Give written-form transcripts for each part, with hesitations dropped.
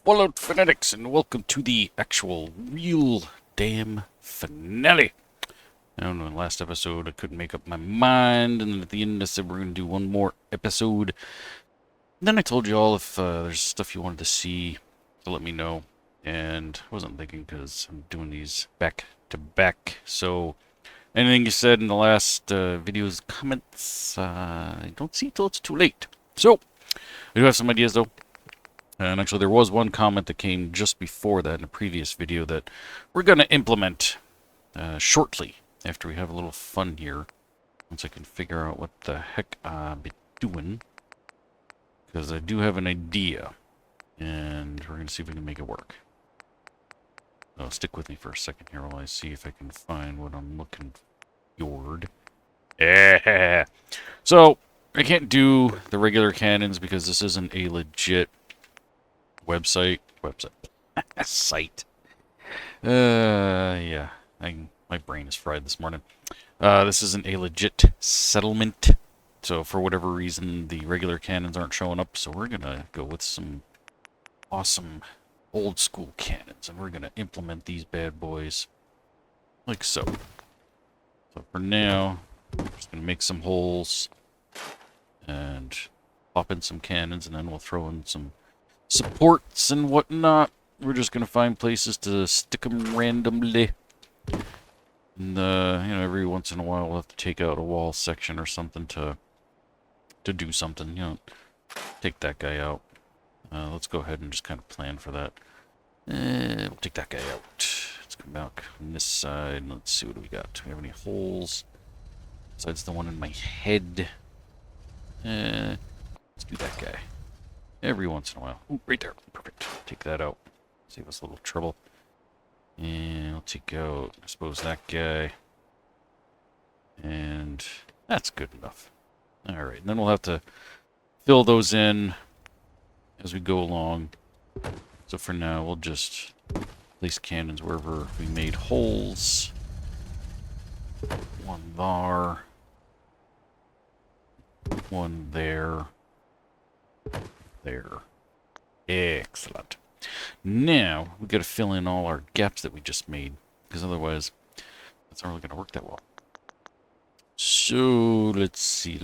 Fallout Fanatics, and welcome to the actual real damn finale. I don't know, in the last episode I couldn't make up my mind, and then at the end I said we're going to do one more episode. And then I told you all if there's stuff you wanted to see to let me know, and I wasn't thinking because I'm doing these back to back, so anything you said in the last video's comments, I don't see till it's too late. So, I do have some ideas though. And actually there was one comment that came just before that in a previous video that we're going to implement shortly after we have a little fun here. Once I can figure out what the heck I'll be doing. Because I do have an idea. And we're going to see if we can make it work. So stick with me for a second here while I see if I can find what I'm looking for. So, I can't do the regular cannons because this isn't a legit website. Site. Yeah. My brain is fried this morning. This isn't a legit settlement. So for whatever reason, the regular cannons aren't showing up. So we're going to go with some awesome old school cannons. And we're going to implement these bad boys like so. So for now, I'm just going to make some holes and pop in some cannons. And then we'll throw in some supports and whatnot. We're just going to find places to stick them randomly. And, every once in a while we'll have to take out a wall section or something to do something, take that guy out. Let's go ahead and just kind of plan for that. We'll take that guy out. Let's come back on this side. Let's see what do we got. Do we have any holes? Besides the one in my head. Let's do that guy. Every once in a while. Ooh, right there. Perfect. Take that out. Save us a little trouble. And I'll take out, I suppose, that guy. And that's good enough. Alright, and then we'll have to fill those in as we go along. So for now, we'll just place cannons wherever we made holes. One there. One there. There. Excellent. Now, we've got to fill in all our gaps that we just made, because otherwise, that's not really going to work that well. So, let's see.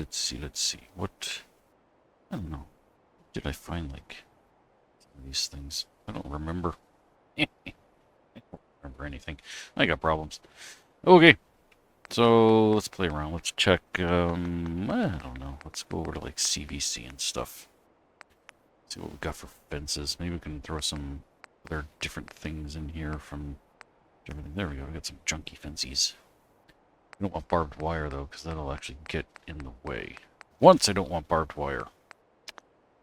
What, I don't know. Did I find, like, some of these things? I don't remember. I don't remember anything. I got problems. Okay. So, let's play around. Let's check, I don't know. Let's go over to, like, CVC and stuff. See what we got for fences. Maybe we can throw some other different things in here from everything. There we go. We got some junky fences. I don't want barbed wire though, because that'll actually get in the way. Once I don't want barbed wire.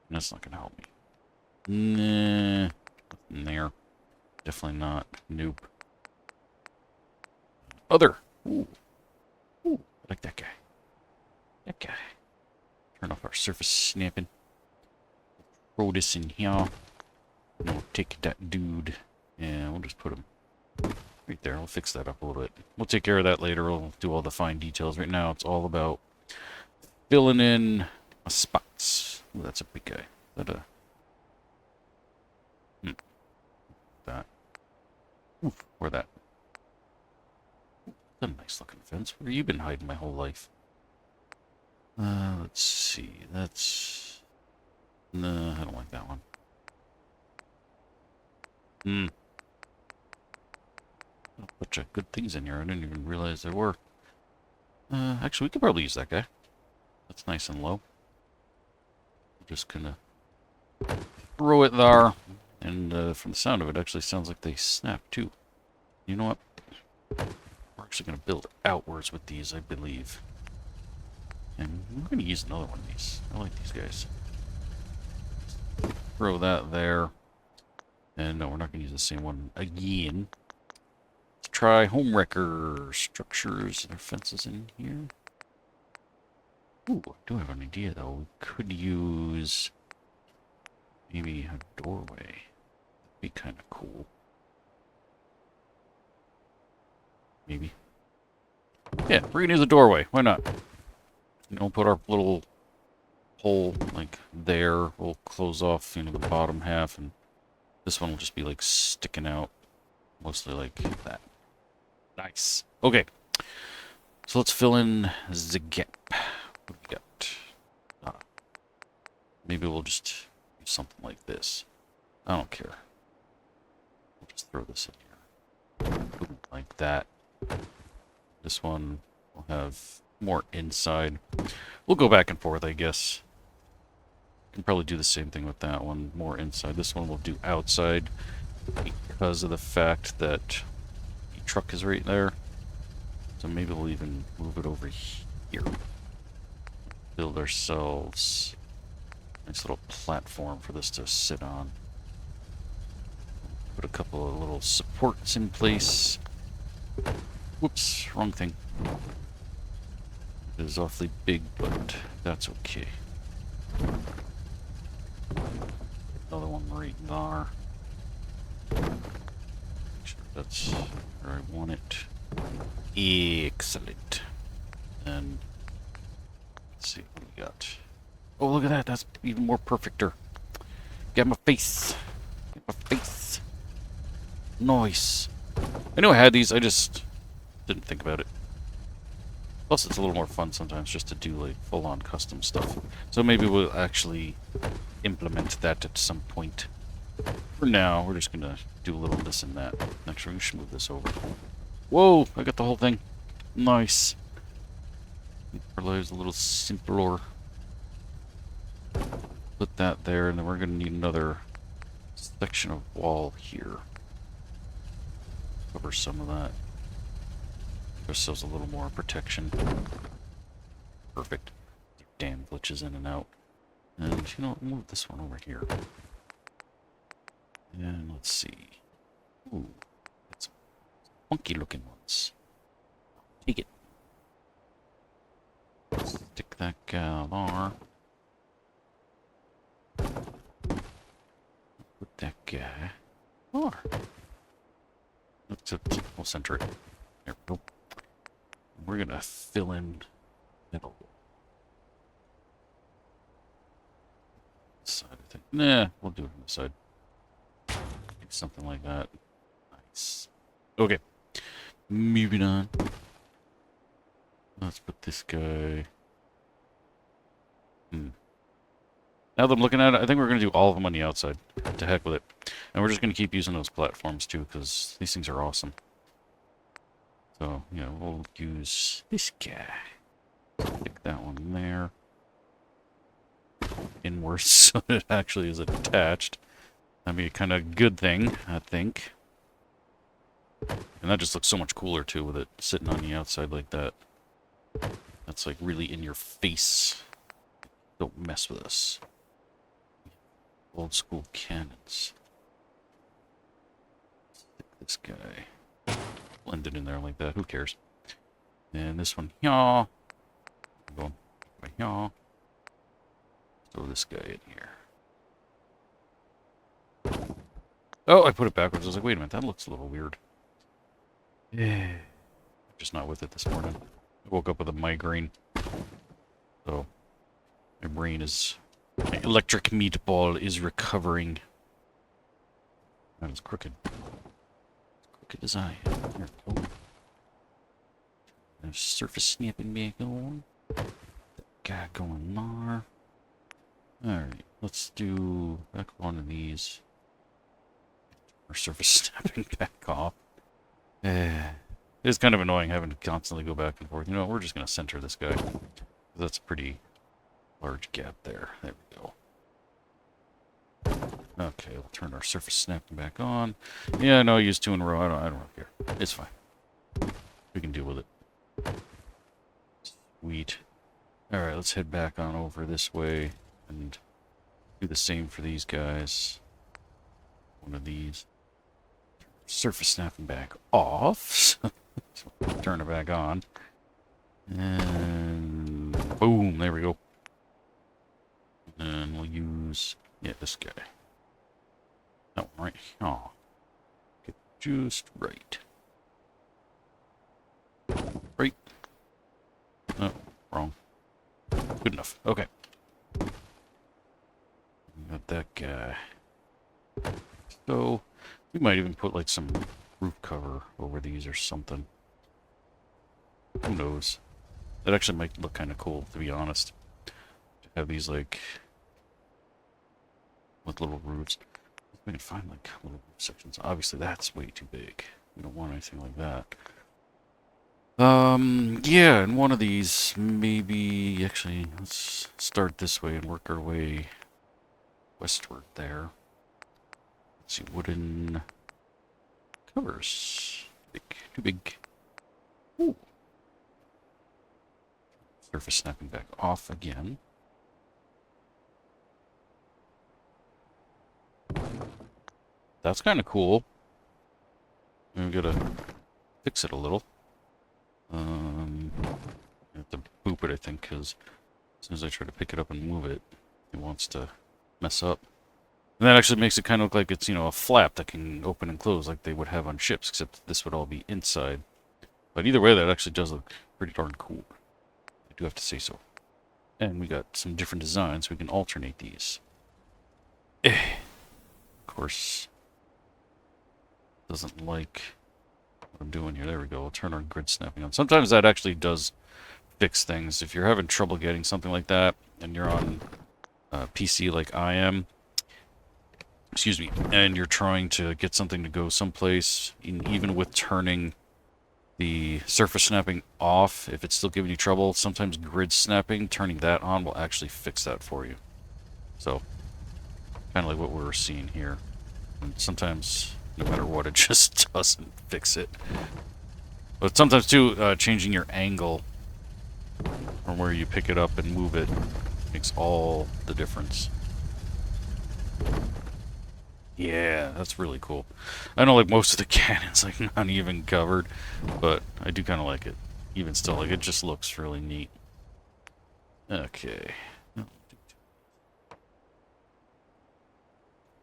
And that's not gonna help me. Nah, nothing there. Definitely not. Nope. Other. Ooh, I like that guy. That guy. Turn off our surface snapping. Throw this in here. And we'll take that dude. And we'll just put him right there. We'll fix that up a little bit. We'll take care of that later. We'll do all the fine details. Right now, it's all about filling in my spots. Ooh, that's a big guy. Is that a... That. Ooh, where that? That's a nice looking fence. Where have you been hiding my whole life? Let's see. That's... No, I don't like that one. A bunch of good things in here. I didn't even realize there were. Actually, we could probably use that guy. That's nice and low. I'm just gonna throw it there. And from the sound of it, actually sounds like they snap too. You know what? We're actually gonna build outwards with these, I believe. And we're gonna use another one of these. I like these guys. Throw that there. And no, we're not going to use the same one again. Let's try Homemaker. Structures and fences in here. Ooh, I do have an idea though. We could use maybe a doorway. That'd be kind of cool. Maybe. Yeah, we're going to use a doorway. Why not? Put our little hole like there. We'll close off, the bottom half and This one will just be like sticking out, mostly like that. Nice. Okay. So let's fill in the gap. What do we got? Maybe we'll just do something like this. I don't care. We'll just throw this in here. Boom, like that. This one will have more inside. We'll go back and forth, I guess. Can probably do the same thing with that one. More inside. This one will do outside because of the fact that the truck is right there. So maybe we'll even move it over here. Build ourselves a nice little platform for this to sit on. Put a couple of little supports in place. Whoops, wrong thing. It is awfully big, but that's okay. Another one right there. Make sure that's where I want it. Excellent. And let's see what we got. Oh, look at that. That's even more perfecter. Get my face. Get my face. Nice. I knew I had these. I just didn't think about it. Plus, it's a little more fun sometimes just to do like full-on custom stuff. So maybe we'll actually implement that at some point. For now, we're just gonna do a little this and that. Actually, we should move this over. Whoa! I got the whole thing. Nice. Make our lives a little simpler. Put that there, and then we're gonna need another section of wall here. Cover some of that. Give ourselves a little more protection. Perfect. Damn glitches in and out. And you know, move this one over here. And let's see. Ooh, that's funky looking ones. Take it. Stick that guy there. Put that guy there. We'll center it. There we go. We're gonna fill in middle. Side, I think. Nah, we'll do it on the side. Something like that. Nice. Okay. Moving on. Let's put this guy. Now that I'm looking at it, I think we're going to do all of them on the outside. To heck with it. And we're just going to keep using those platforms too, because these things are awesome. So, you know, we'll use this guy. Stick that one there. Inwards so it actually is attached. That'd be a kind of good thing, I think. And that just looks so much cooler too with it sitting on the outside like that. That's like really in your face. Don't mess with us. Old school cannons. Stick this guy. Blend it in there like that. Who cares? And this one, yaw. Going right yaw. Throw this guy in here. Oh, I put it backwards. I was like, wait a minute, that looks a little weird. Yeah. Just not with it this morning. I woke up with a migraine. So, my brain is... My electric meatball is recovering. That is crooked. Crooked as I am. There we go. There's surface snapping back on. That guy going there. Alright, let's do back one of these. Our surface snapping back off. It's kind of annoying having to constantly go back and forth. You know, we're just going to center this guy. That's a pretty large gap there. There we go. Okay, we'll turn our surface snapping back on. Yeah, no, I use 2 in a row. I don't care. It's fine. We can deal with it. Sweet. Alright, let's head back on over this way and do the same for these guys. One of these. Surface snapping back off. So turn it back on. And boom, there we go. And we'll use, yeah, this guy. That one right. Oh. Get just right. Right. No, wrong. Good enough. Okay. Got that guy. So we might even put like some roof cover over these or something. Who knows? That actually might look kind of cool, to be honest. To have these like with little roofs. We can find like little roof sections. Obviously, that's way too big. We don't want anything like that. Yeah, and one of these, maybe, actually, let's start this way and work our way westward there. Let's see, wooden covers. Big, too big. Ooh. Surface snapping back off again. That's kind of cool. We gotta fix it a little. I have to boop it, I think, because as soon as I try to pick it up and move it, it wants to mess up. And that actually makes it kind of look like it's, you know, a flap that can open and close like they would have on ships, except this would all be inside. But either way, that actually does look pretty darn cool. I do have to say so. And we got some different designs, so we can alternate these. Of course, doesn't like what I'm doing here. There we go. I'll turn our grid snapping on. Sometimes that actually does fix things. If you're having trouble getting something like that, and you're on PC like I am, excuse me, and you're trying to get something to go someplace, even with turning the surface snapping off, if it's still giving you trouble, sometimes grid snapping, turning that on will actually fix that for you. So, kind of like what we're seeing here. And sometimes, no matter what, it just doesn't fix it. But sometimes, too, changing your angle from where you pick it up and move it makes all the difference. Yeah, that's really cool. I know, like, most of the cannon's, like, not even covered, but I do kind of like it. Even still, like, it just looks really neat. Okay.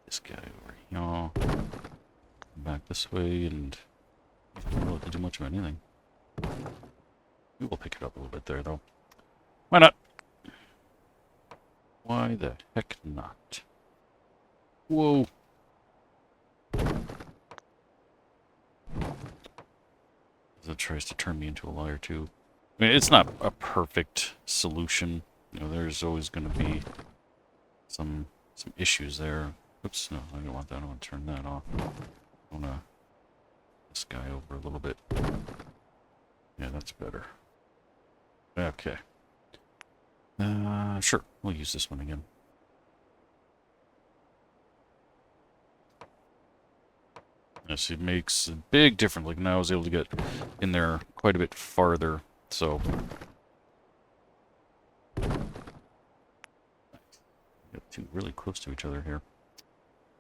This guy over here. Back this way, and I don't really have to do much of anything. We will pick it up a little bit there, though. Why not? Why the heck not? Whoa. It tries to turn me into a liar, too. I mean, it's not a perfect solution. You know, there's always going to be some issues there. Oops, no, I don't want that. I want to turn that off. I want to this guy over a little bit. Yeah, that's better. Okay. Sure. We'll use this one again. Yes, it makes a big difference. Like, now I was able to get in there quite a bit farther, so... Got two really close to each other here.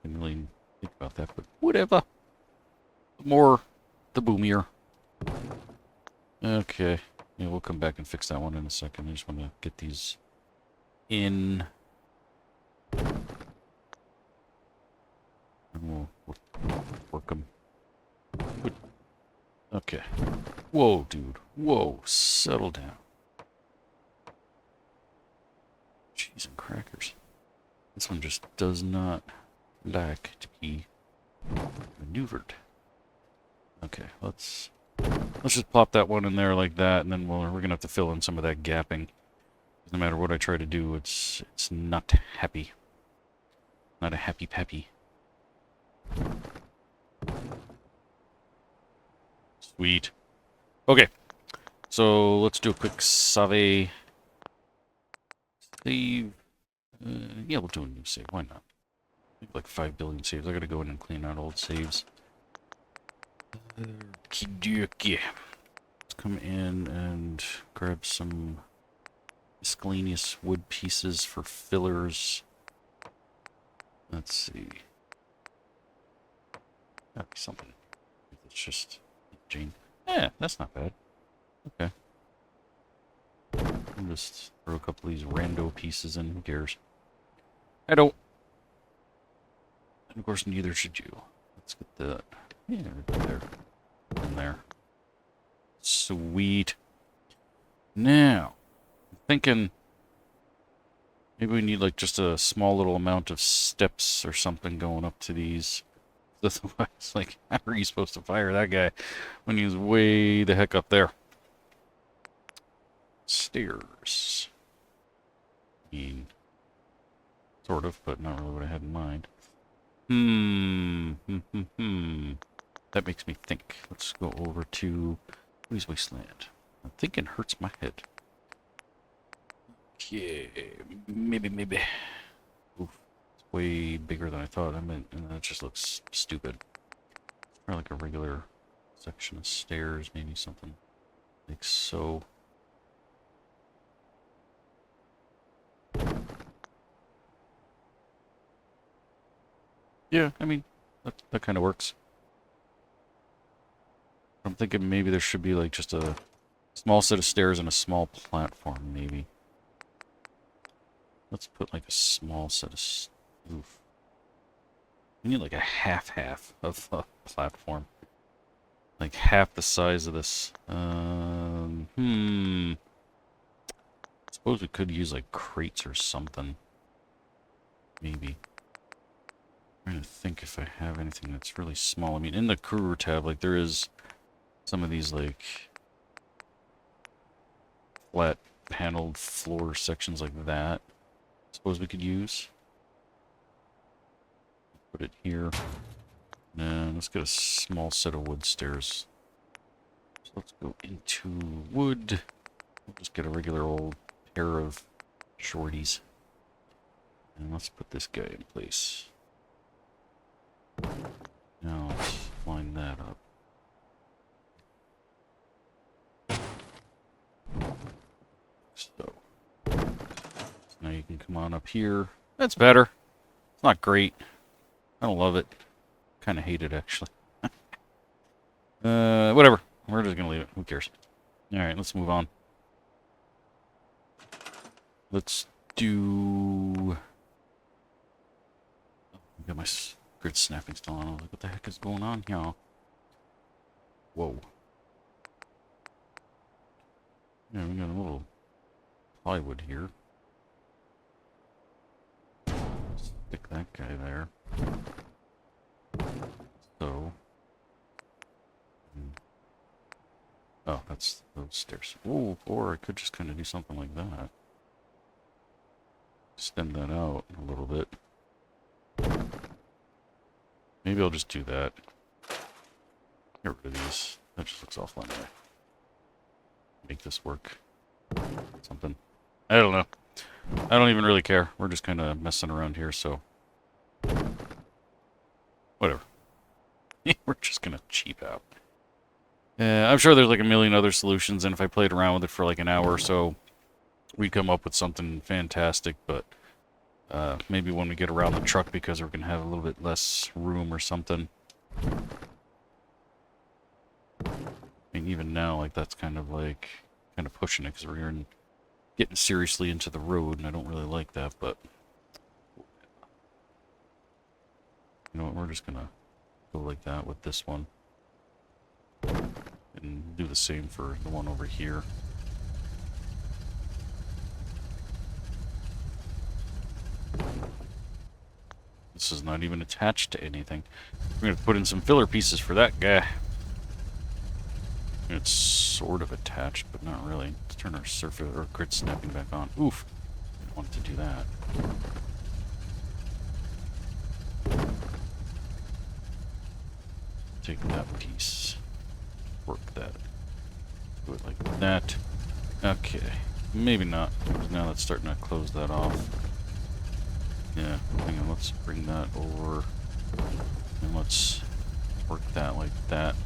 Didn't really think about that, but whatever. The more, the boomier. Okay. Yeah, we'll come back and fix that one in a second. I just want to get these in. And we'll work them. Good. Okay. Whoa, dude. Whoa. Settle down. Cheese and crackers. This one just does not like to be maneuvered. Okay, let's just plop that one in there like that, and then we're gonna have to fill in some of that gapping. No matter what I try to do, it's not happy. Not a happy peppy. Sweet. Okay, so let's do a quick save. Save. Yeah, we'll do a new save. Why not? Like 5 billion saves. I gotta go in and clean out old saves. Let's come in and grab some miscellaneous wood pieces for fillers. Let's see. That'd be something. It's just Jane. Yeah, that's not bad. Okay. I'll just throw a couple of these rando pieces in. Who cares? I don't. And of course, neither should you. Let's get that. Yeah, right there. In there. Sweet. Now, I'm thinking maybe we need like just a small little amount of steps or something going up to these. Otherwise, like, how are you supposed to fire that guy when he's way the heck up there? Stairs. I mean, sort of, but not really what I had in mind. That makes me think. Let's go over to Please Wasteland. I'm thinking hurts my head. Okay, maybe. Oof, it's way bigger than I thought. I meant, and that just looks stupid. Or like a regular section of stairs, maybe something like so. Yeah, I mean, that kind of works. I'm thinking maybe there should be like just a small set of stairs and a small platform, maybe. Let's put like a small set of... Oof. We need like a half of a platform. Like half the size of this. Suppose we could use like crates or something. Maybe. I'm trying to think if I have anything that's really small. I mean, in the crew tab, like there is some of these like flat paneled floor sections like that. Suppose we could use. Put it here. And let's get a small set of wood stairs. So let's go into wood. We'll just get a regular old pair of shorties. And let's put this guy in place. Now let's line that up. So now you can come on up here. That's better. It's not great. I don't love it. Kind of hate it, actually. Whatever. We're just gonna leave it. Who cares? Alright, let's move on. Let's do... Oh, I got my grid snapping still on. I was like, what the heck is going on here? Whoa. Yeah, we got a little plywood here. Stick that guy there. So... Oh, that's those stairs. Oh, or I could just kind of do something like that. Extend that out a little bit. Maybe I'll just do that. Get rid of these. That just looks awful anyway. Make this work. Something. I don't know. I don't even really care. We're just kind of messing around here, so... Whatever. We're just gonna cheap out. I'm sure there's like a million other solutions, and if I played around with it for like an hour or so, we'd come up with something fantastic, but maybe when we get around the truck, because we're going to have a little bit less room or something. I mean, even now, like, that's kind of pushing it, because we're getting seriously into the road, and I don't really like that, but... You know what, we're just going to go like that with this one. And do the same for the one over here. This is not even attached to anything. We're going to put in some filler pieces for that guy. It's sort of attached, but not really. Let's turn our surface or grid snapping back on. Oof! I didn't want it to do that. Take that piece. Work that. Do it like that. Okay. Maybe not. Now that's starting to close that off. Yeah, hang on, let's bring that over. And let's work that like that.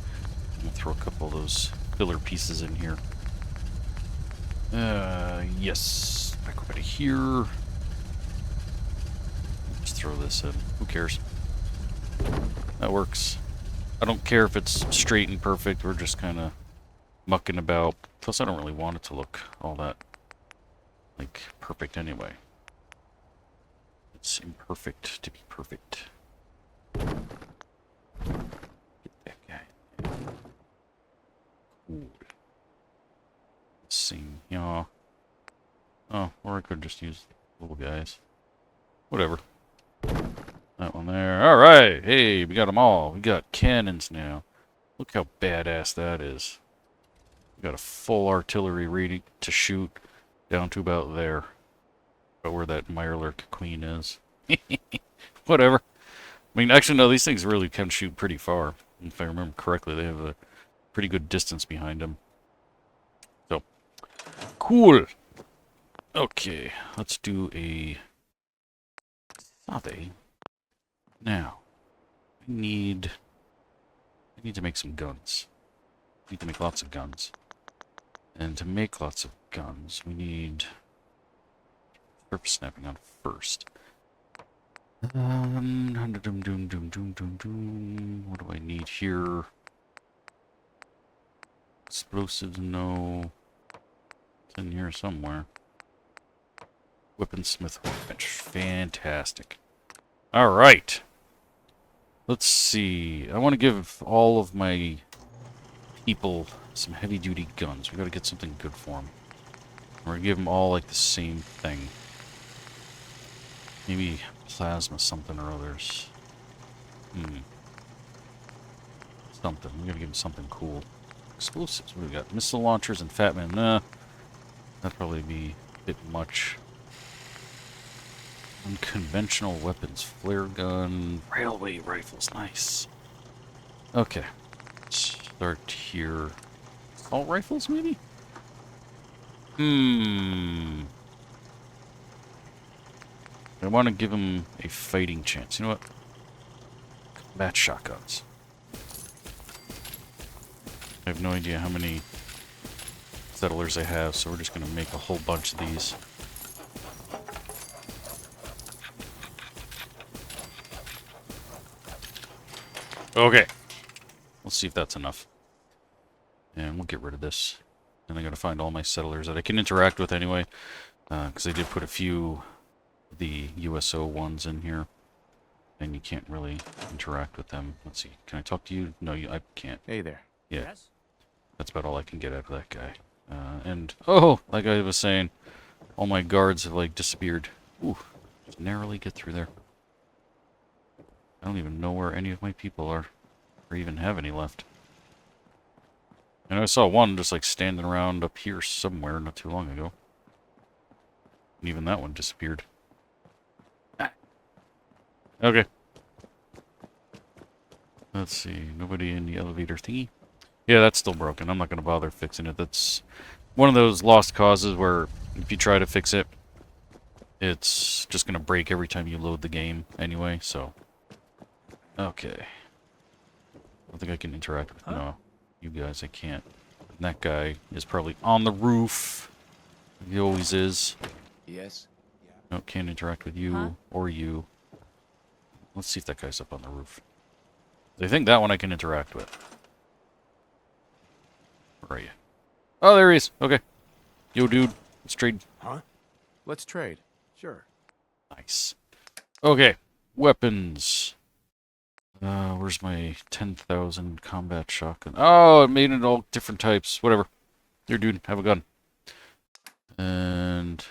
I'm gonna throw a couple of those filler pieces in here. Yes. Back over to here. Just throw this in. Who cares? That works. I don't care if it's straight and perfect. We're just kind of mucking about. Plus, I don't really want it to look all that, like, perfect anyway. It's imperfect to be perfect. Get that guy. Cool. Let's see. Yeah. Oh, or I could just use little guys. Whatever. That one on there. Alright, hey, we got them all. We got cannons now. Look how badass that is. We got a full artillery ready to shoot down to about there. About where that Mirelurk Queen is. Whatever. I mean, actually, no, these things really can shoot pretty far. If I remember correctly, they have a pretty good distance behind them. So, cool. Okay, let's do a Sabe. Now, I need to make some guns. I need to make lots of guns. And to make lots of guns, we need surface snapping on first. What do I need here? Explosives, no. It's in here somewhere. Weaponsmith workbench. Fantastic. Alright. Let's see. I want to give all of my people some heavy-duty guns. We got to get something good for them. We're going to give them all, like, the same thing. Maybe plasma something or others. Something. We got to give them something cool. Explosives. What do we got? Missile launchers and Fat Man. Nah. That'd probably be a bit much. Unconventional weapons. Flare gun. Railway rifles. Nice. Okay. Start here. Assault rifles, maybe? I want to give him a fighting chance. You know what? Combat shotguns. I have no idea how many settlers I have, so we're just going to make a whole bunch of these. Okay. Let's see if that's enough. And we'll get rid of this. And I gotta find all my settlers that I can interact with anyway. Because I did put a few of the USO ones in here. And you can't really interact with them. Let's see. Can I talk to you? No, I can't. Hey there. Yeah. Yes? That's about all I can get out of that guy. And, oh, like I was saying, all my guards have, like, disappeared. Ooh, just narrowly get through there. I don't even know where any of my people are. Or even have any left. And I saw one just, like, standing around up here somewhere not too long ago. And even that one disappeared. Okay. Let's see. Nobody in the elevator thingy? Yeah, that's still broken. I'm not going to bother fixing it. That's one of those lost causes where if you try to fix it, it's just going to break every time you load the game anyway, so. Okay. I don't think I can interact with no. You guys, I can't. And that guy is probably on the roof. He always is. Yes. No, can't interact with you or you. Let's see if that guy's up on the roof. I think that one I can interact with. Where are you? Oh, there he is. Okay. Yo, dude. Let's trade. Huh? Let's trade. Sure. Nice. Okay. Weapons. Where's my 10,000 combat shotgun? Oh, it made it all different types. Whatever. Here, dude. Have a gun. And...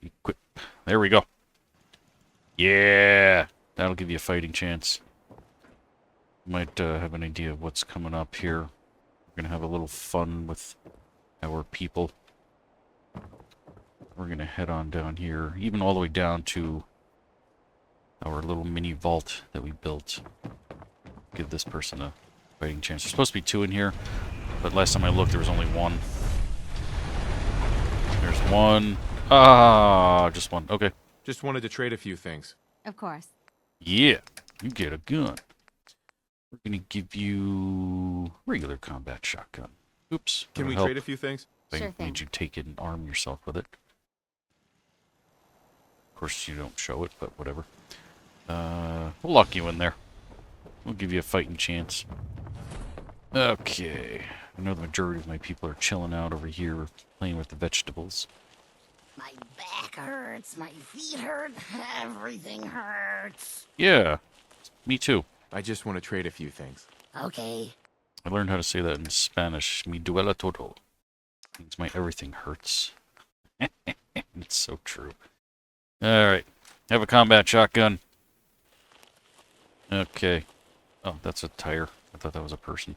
equip. There we go. Yeah! That'll give you a fighting chance. Might have an idea of what's coming up here. We're gonna have a little fun with our people. We're gonna head on down here, even all the way down to our little mini vault that we built. Give this person a fighting chance. There's supposed to be 2 in here, but last time I looked there was only 1. There's 1. Ah, just 1. Okay. Just wanted to trade a few things. Of course. Yeah, you get a gun. We're gonna give you regular combat shotgun. Oops. Can we help. trade a few things? I Sure thing. made you take it and arm yourself with it. Of course, you don't show it, but whatever. We'll lock you in there. We'll give you a fighting chance. Okay. I know the majority of my people are chilling out over here, playing with the vegetables. My back hurts, my feet hurt, everything hurts. Yeah, me too. I just want to trade a few things. Okay. I learned how to say that in Spanish. Mi duela todo. Means my everything hurts. It's so true. Alright. Have a combat shotgun. Okay. Oh, that's a tire. I thought that was a person.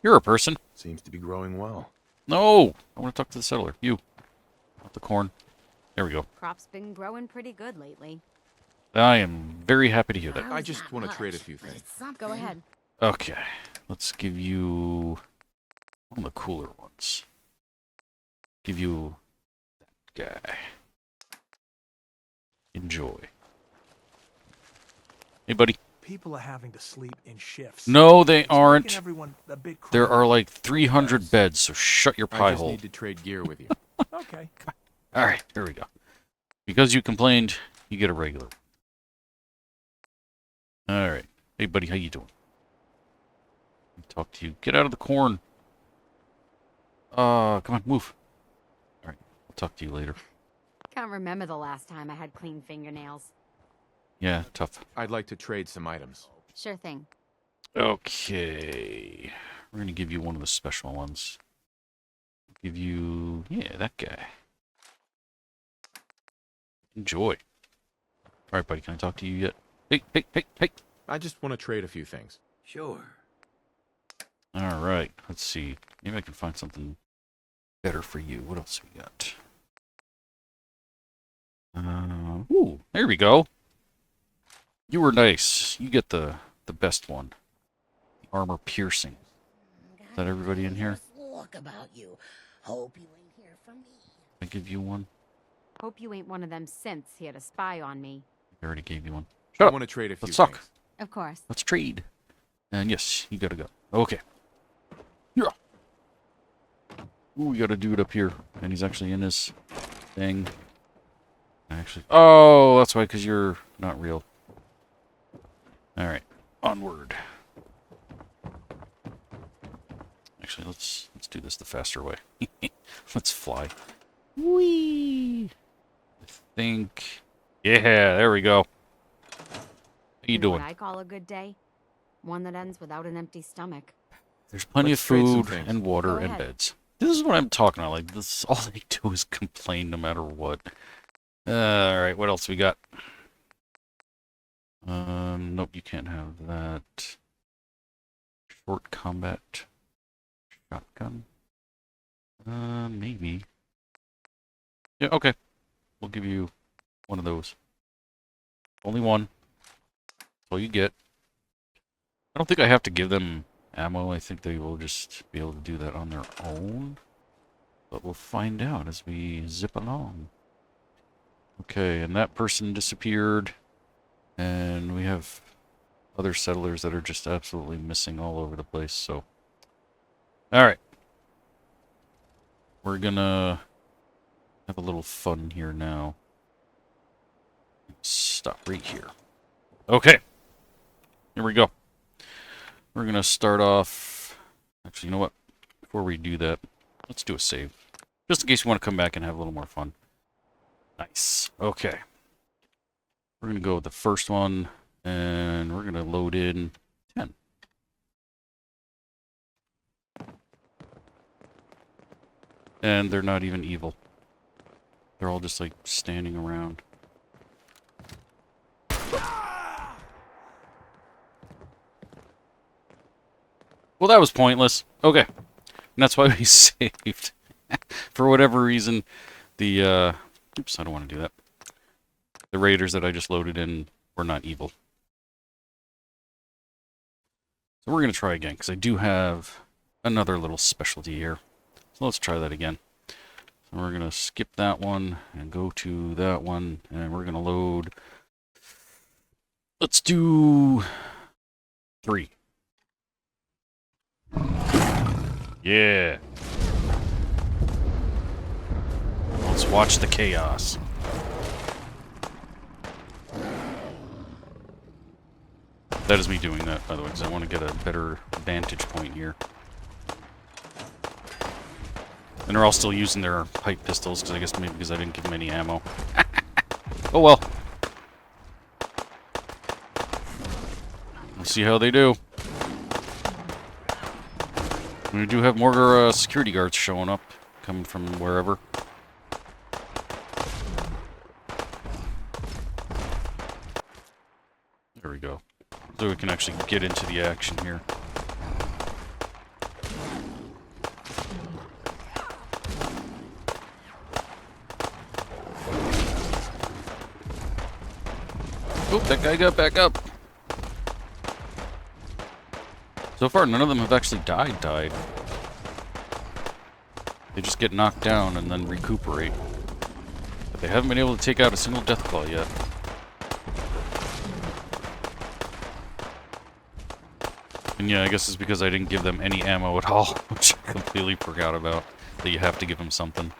You're a person. Seems to be growing well. No! I want to talk to the settler. You. Not the corn. There we go. Crop's been growing pretty good lately. I am very happy to hear that. I just want to trade a few things. Go ahead. Okay. Let's give you one of the cooler ones. Give you that guy. Enjoy. Hey, buddy. People are having to sleep in shifts. No, they It's making aren't. everyone a bit There crowded. are like 300 beds, so shut your I pie just hole. need to trade gear with you. Okay. All right, here we go. Because you complained, you get a regular. All right. Hey, buddy, how you doing? Talk to you. Get out of the corn. Come on, move. All right, I'll talk to you later. Can't remember the last time I had clean fingernails. Yeah, tough. I'd like to trade some items. Sure thing. Okay. We're going to give you one of the special ones. Give you... yeah, that guy. Enjoy. All right, buddy, can I talk to you yet? Hey, hey, hey, hey. I just want to trade a few things. Sure. All right, let's see. Maybe I can find something better for you. What else we got? Ooh, there we go. You were nice. You get the best one. The armor piercing. Is that everybody in here? Look about you. Hope you ain't here for me. I give you one. Hope you ain't one of them synths here to spy on me. I already gave you one. I Shut up. want to trade a few Let's talk. things. Of course. Let's trade. And yes, you gotta go. Okay. Yeah. Ooh, we got a dude up here, and he's actually in his thing. Actually, oh, that's why, because you're not real. All right, onward. Actually, let's do this the faster way. Let's fly. Whee! I think. Yeah, there we go. How you know doing? what I call a good day? One that ends without an empty stomach. There's plenty Let's of trade some food things. and water Go and ahead. beds. This is what I'm talking about. Like, this, all they do is complain no matter what. Alright, what else we got? Nope, you can't have that. Short combat shotgun. Maybe. Yeah, okay. We'll give you one of those. Only one. That's all you get. I don't think I have to give them ammo. I think they will just be able to do that on their own. But we'll find out as we zip along. Okay, and that person disappeared. And we have other settlers that are just absolutely missing all over the place, so... Alright. We're gonna have a little fun here now. Stop right here. Okay. Here we go. We're gonna start off... Actually, you know what? Before we do that, let's do a save. Just in case you want to come back and have a little more fun. Nice. Okay. We're going to go with the first one, and we're going to load in 10. And they're not even evil. They're all just, like, standing around. Well, that was pointless. Okay. And that's why we saved. For whatever reason, the, oops, I don't want to do that. The raiders that I just loaded in were not evil. So we're going to try again, because I do have another little specialty here. So let's try that again. So we're going to skip that one and go to that one, and we're going to load... Let's do... 3. Yeah. Let's watch the chaos. That is me doing that, by the way, because I want to get a better vantage point here. And they're all still using their pipe pistols, because I guess maybe because I didn't give them any ammo. Oh well. We'll see how they do. We do have more security guards showing up, coming from wherever. There we go. So we can actually get into the action here. Oh, that guy got back up. So far, none of them have actually died. They just get knocked down and then recuperate. But they haven't been able to take out a single Deathclaw yet. And yeah, I guess it's because I didn't give them any ammo at all, which I completely forgot about. That you have to give them something.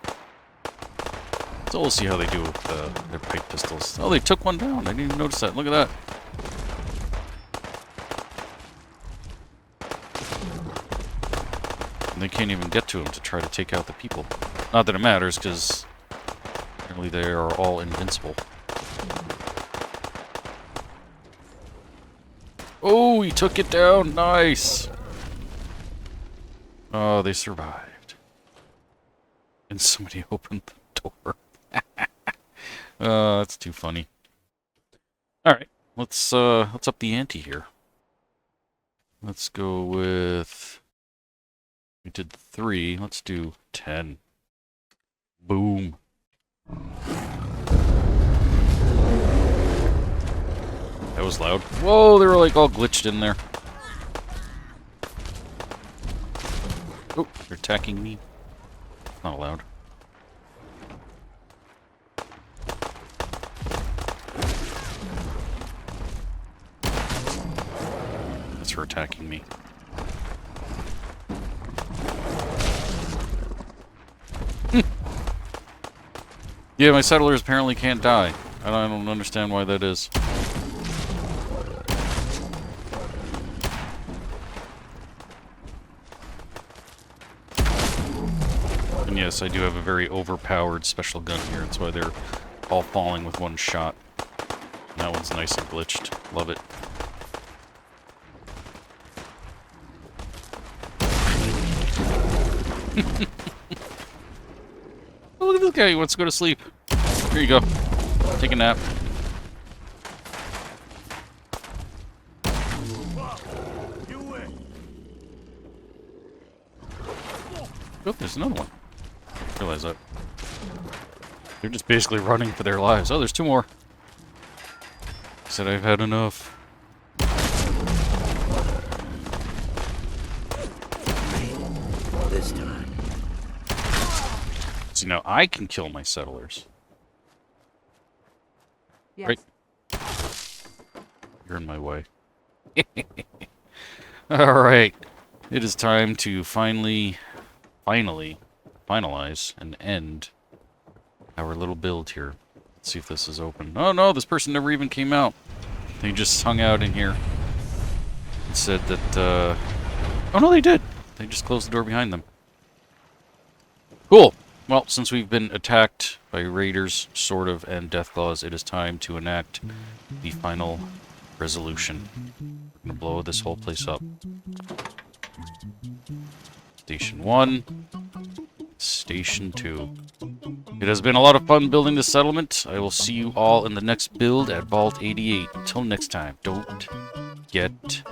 So we'll see how they do with their pipe pistols. Oh, they took one down. I didn't even notice that. Look at that. And they can't even get to him to try to take out the people. Not that it matters, because apparently they are all invincible. Oh, he took it down. Nice. Oh, they survived. And somebody opened the door. That's too funny. Alright, let's up the ante here. Let's go with... We did 3, let's do 10. Boom. That was loud. Whoa, they were like all glitched in there. Oh, they're attacking me. Not allowed. That's for attacking me. Yeah, my settlers apparently can't die. I don't understand why that is. And yes, I do have a very overpowered special gun here. That's why they're all falling with one shot. And that one's nice and glitched. Love it. Oh, look at this guy. He wants to go to sleep. Here you go. Take a nap. Oh, there's another one. Realize that. They're just basically running for their lives. Oh, there's 2 more. I said I've had enough. This time. See, now I can kill my settlers. Yes. Right. You're in my way. Alright. It is time to finally finalize and end our little build here. Let's see if this is open. Oh no, this person never even came out. They just hung out in here and said that, oh no, they did! They just closed the door behind them. Cool! Well, since we've been attacked by raiders, sort of, and deathclaws, it is time to enact the final resolution. We're gonna blow this whole place up. Station 1. Station 2. It has been a lot of fun building this settlement. I will see you all in the next build at Vault 88. Until next time, don't get